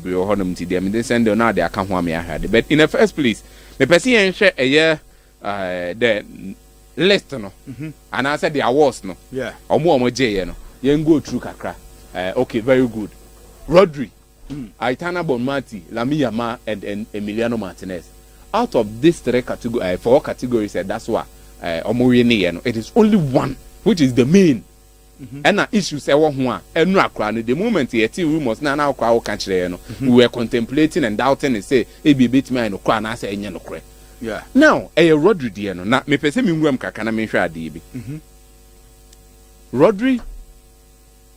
bebree honum ti dem dey send now they account ho me ahade. But in the first place, the person hwɛ the list no. And I said the awards no. Yeah. Omo je no. Yen go through kakra. Okay, very good. Rodri, Aitana Bonmati, Lamine Yamal, and Emiliano Martinez. Out of these four categories, that's why it is only one, which is the main. And an issue say one and the moment the rumors now we were contemplating and doubting and say, "Ebi bit me no cry na say no cry." Yeah. Now, Rodri dear no. Na me pese mi ngwam kakana me hwa ade bi. Rodri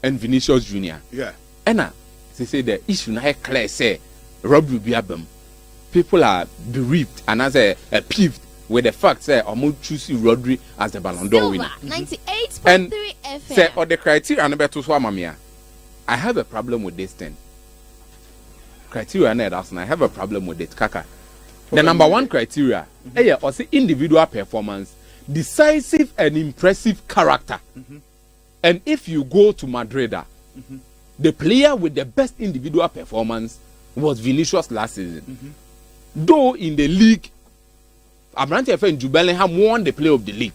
and Vinicius Junior. Yeah. And they say the issue now clear say Rodri be abem. People are bereaved and as a peeved with the fact say I'm choosing Rodri as the Ballon d'Or winner. 98.3 FM. Say or the criteria and better so mamia. I have a problem with this thing. Criteria and I have a problem with it, Kaka. The number one criteria, or say individual performance, decisive and impressive character. And if you go to Madrid, the player with the best individual performance was Vinicius last season. Though in the league, Abrante and Jude Bellingham won the play of the league.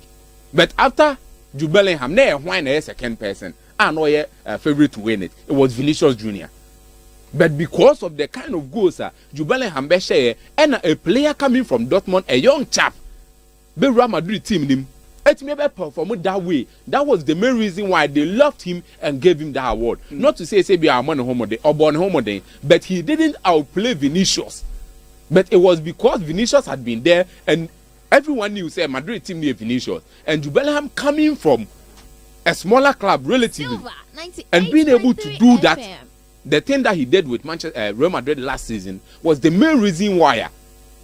But after Jude Bellingham, there won a second person. I know a favorite to win it. It was Vinicius Junior. But because of the kind of goals, Jude Bellingham share and a player coming from Dortmund, a young chap, the Real Madrid team him. It may be performed that way. That was the main reason why they loved him and gave him that award. Not to say be a man or born homo, but he didn't outplay Vinicius. But it was because Vinicius had been there and everyone knew say Madrid team near Vinicius and Jude Bellingham coming from a smaller club relatively and being able to do that. The thing that he did with Real Madrid last season was the main reason why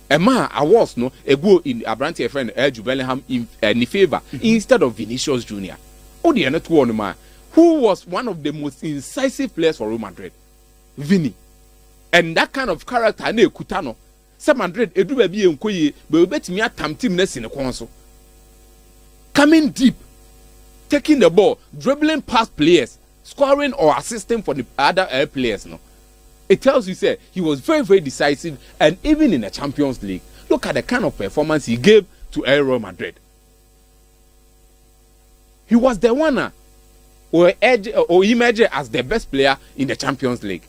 a man awards no a go in Abrante friend Jude Bellingham in favor instead of Vinicius Junior. Oh, the other one man who was one of the most incisive players for Real Madrid, Vini, and that kind of character ne kutano. Some Madrid edu baby enkoye be betimi atam team na sine konso. Coming deep, taking the ball, dribbling past players, scoring or assisting for the other players no. It tells you say he was very very decisive and even in the Champions League, look at the kind of performance he gave to Real Madrid. He was the one who emerged as the best player in the Champions League.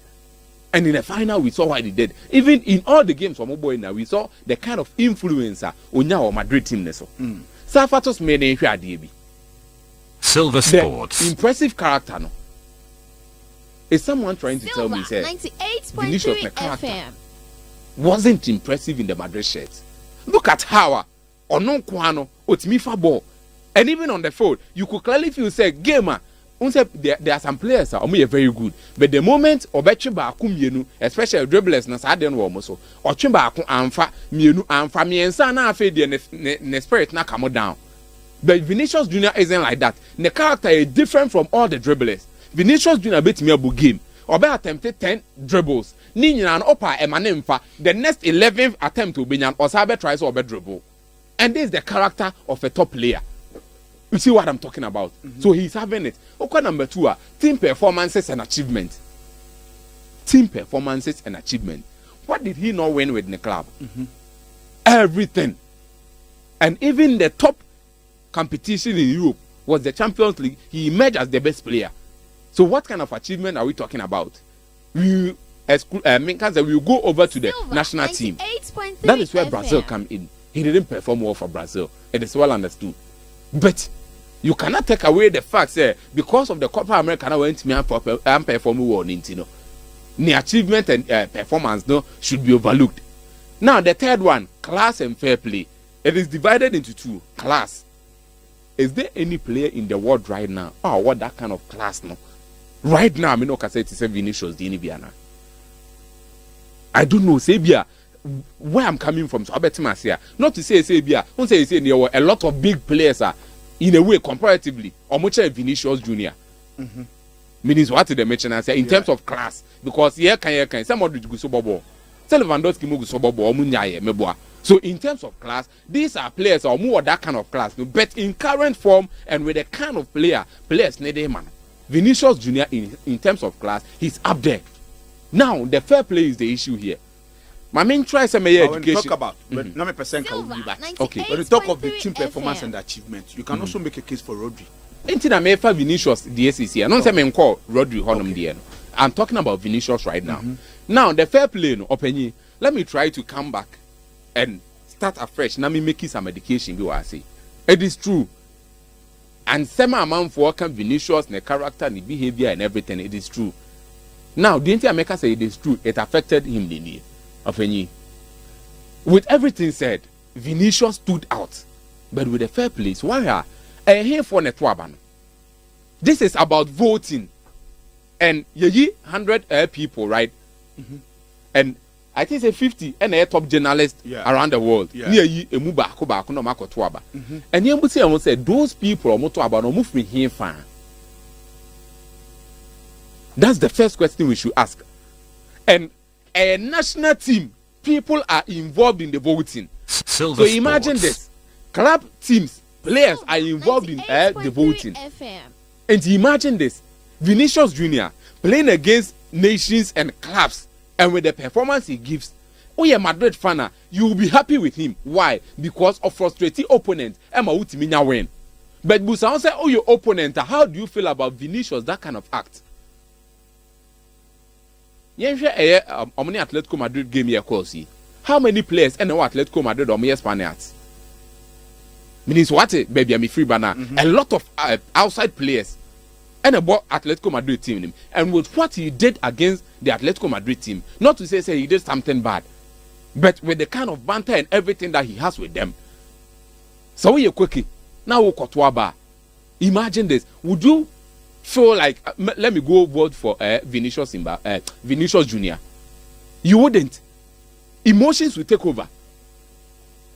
And in the final, we saw what he did. Even in all the games from Oboina, we saw the kind of influencer on our Madrid team. Safatos made a DB. Silver Sports. The impressive character, no. Is someone trying to tell me, say, Vinicius the character wasn't impressive in the Madrid shirts? Look at how Ono Kwano, Otimifa ball, and even on the field, you could clearly feel say, gamer. There are some players are very good, but the moment Obechimba Akumienu, especially dribblers, na saden wo so, Ochimba Aku Amfa, Mienu Amfa, Miensa na afe the spirit na come down. But Vinicius Junior isn't like that. The character is different from all the dribblers. Vinicius Junior bet me a game. Obe attempted 10 dribbles. Ni nyina no opa emanemfa. The next 11th attempt will be nyan Osabe tries to dribble. And this is the character of a top player. You see what I'm talking about? So he's having it. Okay, number 2, team performances and achievement. Team performances and achievement. What did he not win with the club? Everything. And even the top competition in Europe was the Champions League. He emerged as the best player. So what kind of achievement are we talking about? We go over to the national team. That is where Brazil come in. He didn't perform well for Brazil. It is well understood. But you cannot take away the fact that because of the Copa America now went to and perform well in the achievement and performance no should be overlooked. Now the third one, class and fair play. It is divided into 2. Class. Is there any player in the world right now? Oh, what that kind of class no? Right now, I mean, no can say it's a Vinicius Dinibiana. I don't know, Sabia. Where I'm coming from, so I bet myself. Not to say Sabia. Don't say there were a lot of big players in a way comparatively, or much Vinicius Junior. Means what they mention and say in terms of class, because can somebody go so bobo. Lewandowski go so bobo munyaye meboa. So in terms of class, these are players or more that kind of class. But in current form and with the kind of players need man. Vinicius Junior in terms of class, he's up there. Now the fair play is the issue here. My main try some education. When you talk about, not a percent can be back. Okay. When you talk of the team performance and achievement, you can also make a case for Rodri. Into the Mefa Vinicius the ACC. I don't say me call Rodri Honum there. I'm talking about Vinicius right now. Now the fair play no open. Let me try to come back and start afresh. Now me making some education. Be what I say. It is true. And some amount for can Vinicius, the character, the behavior, and everything. It is true. Now, the America say it is true. It affected him, the with everything said, Vinicius stood out, but with a fair place. Why are here for Netwaban? This is about voting, and ye 100 people, right? And I think say 50 and a top journalist around the world. Near ye a muba kuba kuno mako twaba. And you say those people are moto about no move here fan. That's the first question we should ask. And a national team, people are involved in the voting. So imagine this. Club teams, players are involved in the voting. And imagine this. Vinicius Jr. playing against nations and clubs. And with the performance he gives, oh yeah, Madrid fan, you will be happy with him. Why? Because of frustrating opponent. Emma Utiminya win. But Busan say, oh, your opponent, how do you feel about Vinicius, that kind of act? Atletico Madrid game here call see. How many players and Atletico Madrid or Spaniards? Means what baby I'm free banner. A lot of outside players and about Atletico Madrid team and with what he did against the Atletico Madrid team, not to say he did something bad, but with the kind of banter and everything that he has with them. So we are quickie now Kotwaba. Imagine this. Would you feel like let me go vote for Vinicius Jr. You wouldn't. Emotions will take over.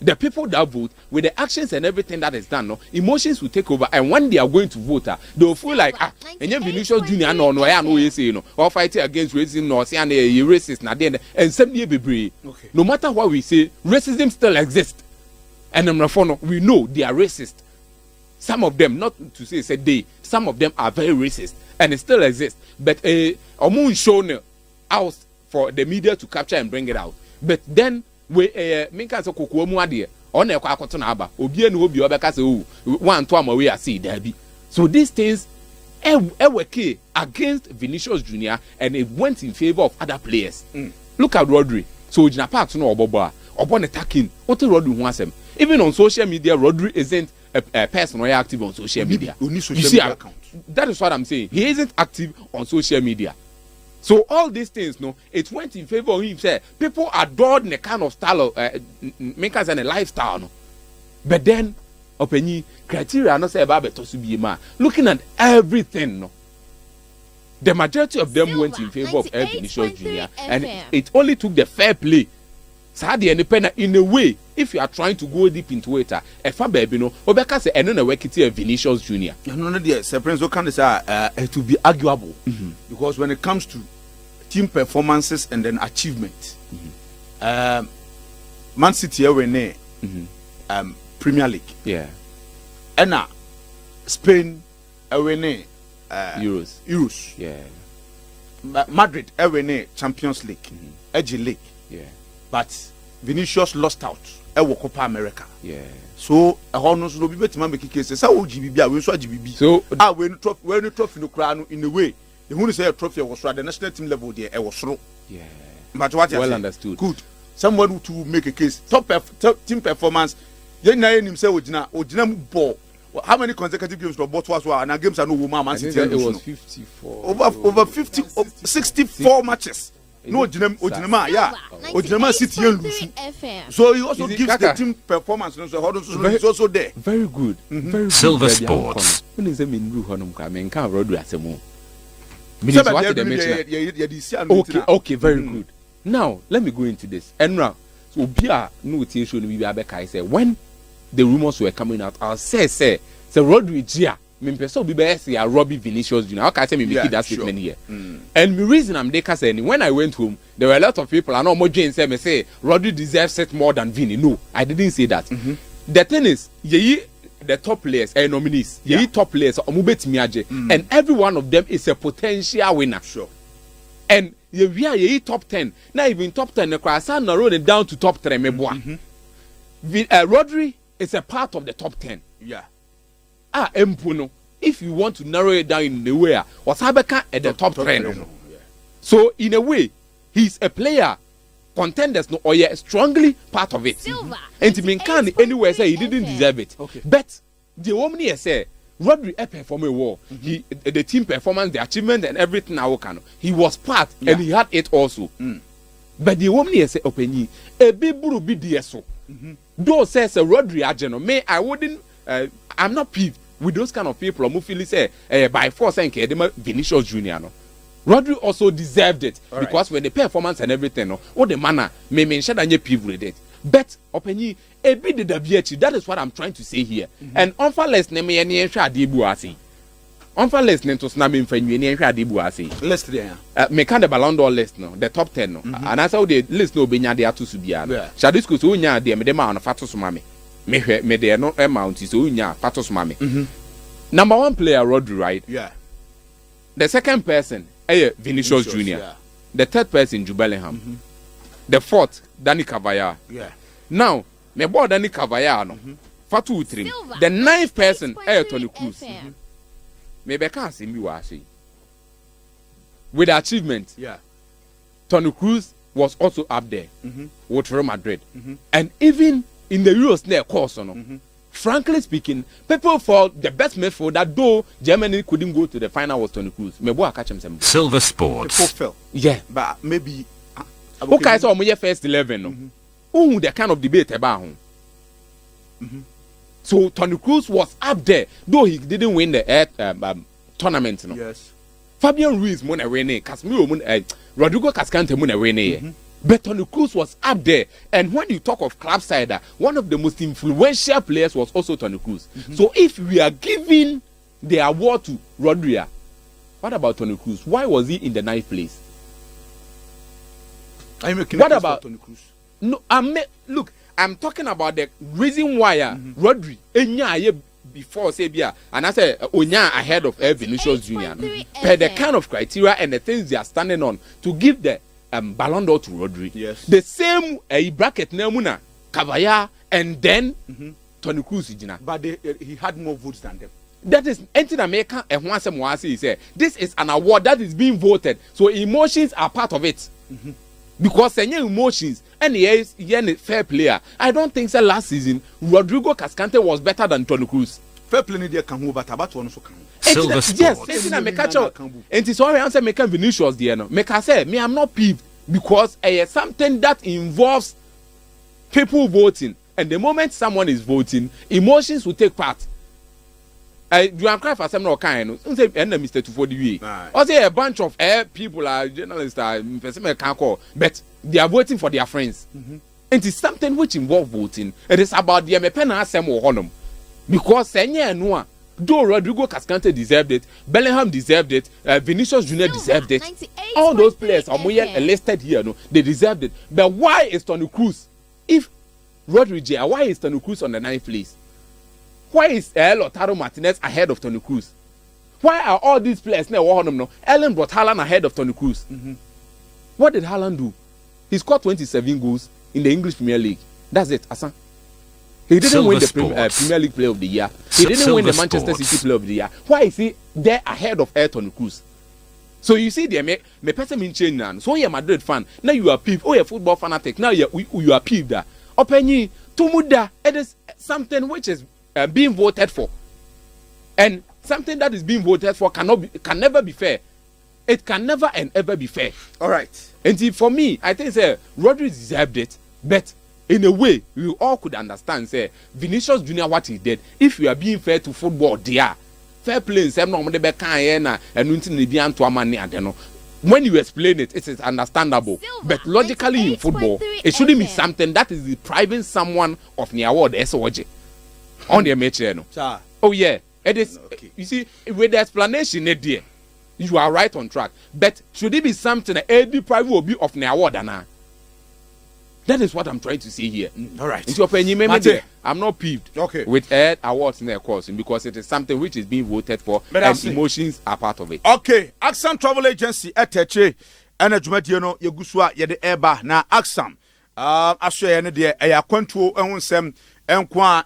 The people that vote with the actions and everything that is done, no, emotions will take over. And when they are going to vote, they will feel like and then Vinicius Jr. no, I know you say or fighting against racism, no, say and racist, and somebody be no matter what we say, racism still exists. And we know they are racist. Some of them, not to say they, some of them are very racist and it still exists. But Omun shown out for the media to capture and bring it out. But then we minka so kokuo mu ade on e kwa akoto na aba obi enu obi obeka say oh one to am we see there be. So these things work against Vinicius Jr. and it went in favor of other players. Look at Rodri. So Jina part no obobo obon attacking. What Rodri hu asem. Even on social media, Rodri isn't a person who is active on social media. You see, that is what I'm saying. He isn't active on social media. So all these things, no, it went in favor of him. Say people adored the kind of style of makers and a lifestyle, no. But then, openi criteria no say about better to be man. Looking at everything, no. The majority of them went in favor of Vinicius Jr. and it only took the fair play. In a way, if you are trying to go deep into it, if I baby no, Obeka say I don't know where Vinicius Jr. No, dear, Surprise, what can they say? It will be arguable because when it comes to team performances and then achievement, Man City are winning Premier League, and Spain are winning Euros, Madrid are winning Champions League, Edge League, but Vinicius lost out. Copa America. So honors no be better make case say we so GBB. So when you trophy no crown in a way. The who say a trophy was at the national team level there was so. But what well understood. Good. Someone to make a case top team performance. You know himself ojina ball. How many consecutive games for both was and games are no woman Man City? It was 54. Over 50 64 matches. No, Ojinama City lose. So he also gives the team performance. So he's also there. Very good. Very good. Silver Sports. When is okay, very good. Now let me go into this. Enra, so Bia no show me Abeka say when the rumors were coming out, I'll say Rodri Gia. So be Robbie Vinicius Jr. How can I say me make that statement here? And the reason I'm there because when I went home, there were a lot of people. I know more Jane say me say Rodri deserves it more than Vini. No, I didn't say that. The thing is, the top players and nominees, top players, and every one of them is a potential winner. Sure. And we are top 10. Now even top 10, the narrow it down to top 3. Rodri is a part of the top 10. Yeah. Empuno. If you want to narrow it down in the way, what's Habeka at the top 10? Yeah. So in a way, he's a player. Contenders no or yeah, strongly part of it. And to can anywhere say he didn't deserve it. Okay. But the woman say Rodri performed well. The team performance, the achievement and everything he was part and he had it also. But the woman say opinion a big buru be DSO. Though says a Rodri agent, may I wouldn't I'm not peeved with those kind of people who feel say by force and Vinicius Junior no. Rodri also deserved it because when the performance and everything, all the manner may mention that you peeved with it. But opinion a bit the WH, that is what I'm trying to say here. And unfairless name any adibuasi. Unfairless name to snap in for you any adibuasi. List there. Me can the Ballon d'Or list no, the top 10 no. And as how the list no benya there to subia. Shadisku so nya de me ma on fatos mame. Me there no amount is so nya fatos mame. Number 1 player Rodri, right? Yeah. The second person Vinicius Junior. Yeah. The third person Bellingham. The fourth Danny Cavaya. Yeah. Now me boy Danny Cavaya no. Fatu Utrim. The ninth person Toni Kroos. Me can't see me wa say. With achievement. Yeah. Toni Kroos was also up there with Real Madrid. And even in the Euros near course frankly speaking, people thought the best midfielder, though Germany couldn't go to the final, was Toni Kroos. Me boy catch him. Silver Sports. People fell. Yeah. But maybe okay, so my first 11 no. Who the kind of debate about him. So Toni Kroos was up there, though he didn't win the tournament no. Yes. Fabian Ruiz won a winning, Casemiro Rodrigo Cascante won a winning. But Toni Kroos was up there, and when you talk of club side, one of the most influential players was also Toni Kroos. So if we are giving the award to Rodri, what about Toni Kroos? Why was he in the 9th place? What about Toni Kroos? No, look, I'm talking about the reason why Rodri before Sabia and I said Onya ahead of Vinicius Junior. Per the kind of criteria and the things they are standing on to give the Ballon d'Or to Rodri. Yes. The same bracket Nemuna, Cavaya, and then Toni Kroos. But he had more votes than them. That is anything America and once he said this is an award that is being voted. So emotions are part of it. Because any emotions and he is a fair player. I don't think so last season Rodrigo Cascante was better than Toni Kroos. Fair play there can move, but about one so can. Silver Sports. Yes, I make catch up. And it's sorry answer make Vinicius there no. Make I say me I'm not peeved because something that involves people voting, and the moment someone is voting, emotions will take part. You am crying for some no kind. Say Mr. Tufodi. Or say a bunch of people are journalists can call, but they are voting for their friends. And it's something which involves voting. It is about the Mepena Sam or Honum. Because Senya Noah, though Rodrigo Cascante deserved it, Bellingham deserved it, Vinicius Junior deserved it. All those players are listed here, no, they deserved it. But why is Toni Kroos? If Rodri, why is Toni Kroos on the 9th place? Why is Lautaro Martinez ahead of Toni Kroos? Why are all these players now? Ellen brought Haaland ahead of Toni Kroos. What did Haaland do? He scored 27 goals in the English Premier League. That's it, Asan. He didn't win the Premier League Player of the Year. He didn't win the Manchester City Player of the Year. Why is he there ahead of Toni Kroos? So you see, there, me person in change now. So you're a Madrid fan. Now you are peeved. Oh, you're a football fanatic. Now you are peeved. Openly, Tumuda, it is something which is being voted for. And something that is being voted for can never be fair. It can never and ever be fair. All right. And for me, I think Rodri deserved it, but in a way, we all could understand, say, Vinicius Junior what he did. If you are being fair to football, dear, fair play, when you explain it, it is understandable. But logically in football, it shouldn't be something that is depriving someone of the award SOG on the match. Oh yeah, it is. Okay. You see, with the explanation, there, you are right on track. But should it be something that deprive will be of the award, Anna? That is what I'm trying to say here. All right. Into opinion, I'm not peeved with awards in their course because it is something which is being voted for and emotions are part of it. Okay. Accent Travel Agency, ɛna dwumadie no yɛgu so a yɛde ɛba na aksam aso yɛ ne deɛ ɛyɛ akwantuo ɛho nsɛm ɛnko a